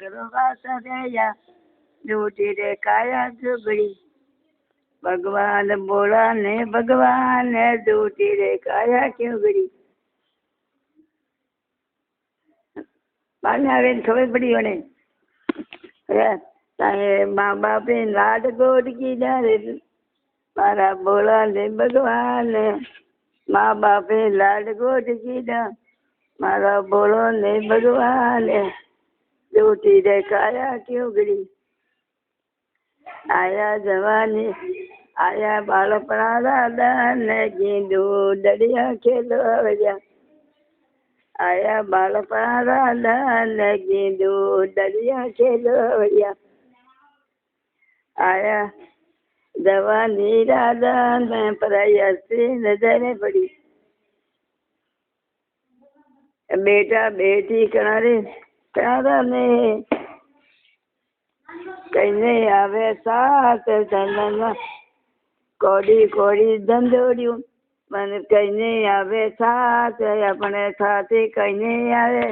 કરવા સર્યા જૂઠી રે કાયા ઝુગડી ભગવાન બોલા ને ભગવાન જૂઠી રે કાયા ચુગડી પાણી આવે ને ખબર પડી મને તારે મા બાપે લાડ ગોડ કીધા રે મારા બોલા ને ભગવાન મા બાપે લાડ ગોડ કીધા મારા બોલો ને ભગવાન જૂઠી રે કાયા ચુગડી આયા જવાની આયા બાળપણા દાદા ને કીધું દરિયા ખેલવા આયા બાળપણા દાદા ને કીધું દરિયા ખેલવા આયા જવાની દાદા ને પ્રયાસી નજરે પડી બેટા બેટી કણારે ને કઈને આવે સાત ધનમાં કોડી કોડી ધંધોડ્યું મને કઈને આવે સાત આપણે સાથે કઈને આવે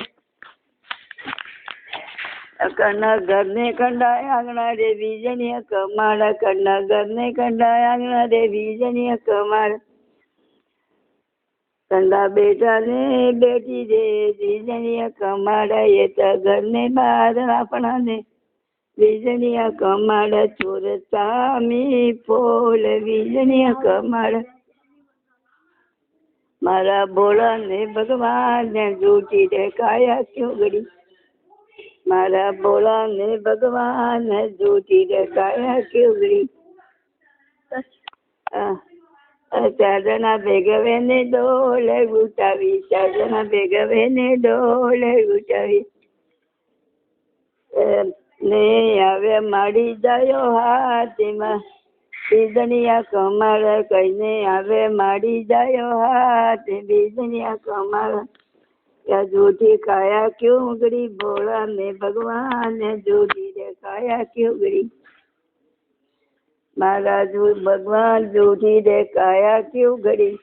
કરના ઘરને કંડાય આંગણા રે બીજની કમાડ કરના ઘરને કંડાય આંગણા રે બીજની કમાડ કંડા બેટા ને બેટી રે બીજની કમાડ એ તો ઘરને બહાર આપણા ને વીજળીયા કમાડ ચોર સામી ફોલ વીજળીયા કમાડ મારા બોલા ને ભગવાન જૂઠી રે કાયા ચુગડી મારા બોલા ને ભગવાન જૂઠી રે કાયા ચુગડી ચાદરના ભેગવે ને ડોલે ઉઠાવી ચાદરના ભેગવે ને ડોલે ઉઠાવી ને હવે માડી જાયો હાથમાં બીજનિયા કમાર કઈને હવે માડી જાયો હાથ બીજનિયા કમાર જૂઠી કાયા ક્યુંગડી બોલા ને ભગવાન જૂઠી રે કાયા ક્યુંગડી મારા ભગવાન જૂઠી રે કાયા ક્યુંગડી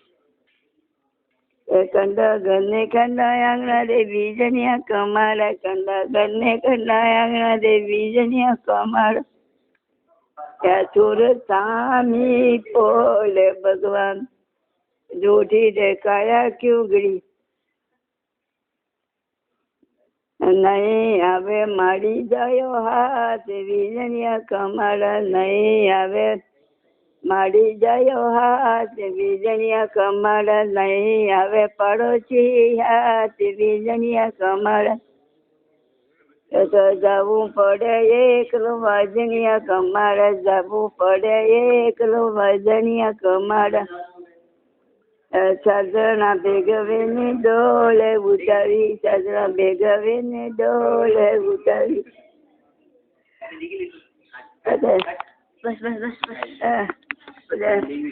કંડા ઘરને કંડા આંગણા રે બીજનિયા કમાડ કંડા ઘરને કંડા આંગણા રે બીજનિયા કમાડ ત્યાં ચોર સામી પોલે ભગવાન જૂઠી રે કાયા ક્યુંગડી નહીં આવે માડી જાયો હાથ બીજનિયા કમાડ નહીં આવે માડી જાયો હાથ બીજનિયા કમાડ નહીં આવે પડોશી હાથ બીજનિયા કમાડ તો જવું પડે એકલું વજનિયા કમાડ જવું પડે એકલું વજનિયા કમાડ સજણા ભેગવે ને ડોલે ઉઠાવી સજણા ભેગવે ને ડોલે ઉઠાવી બસ બસ બસ બસ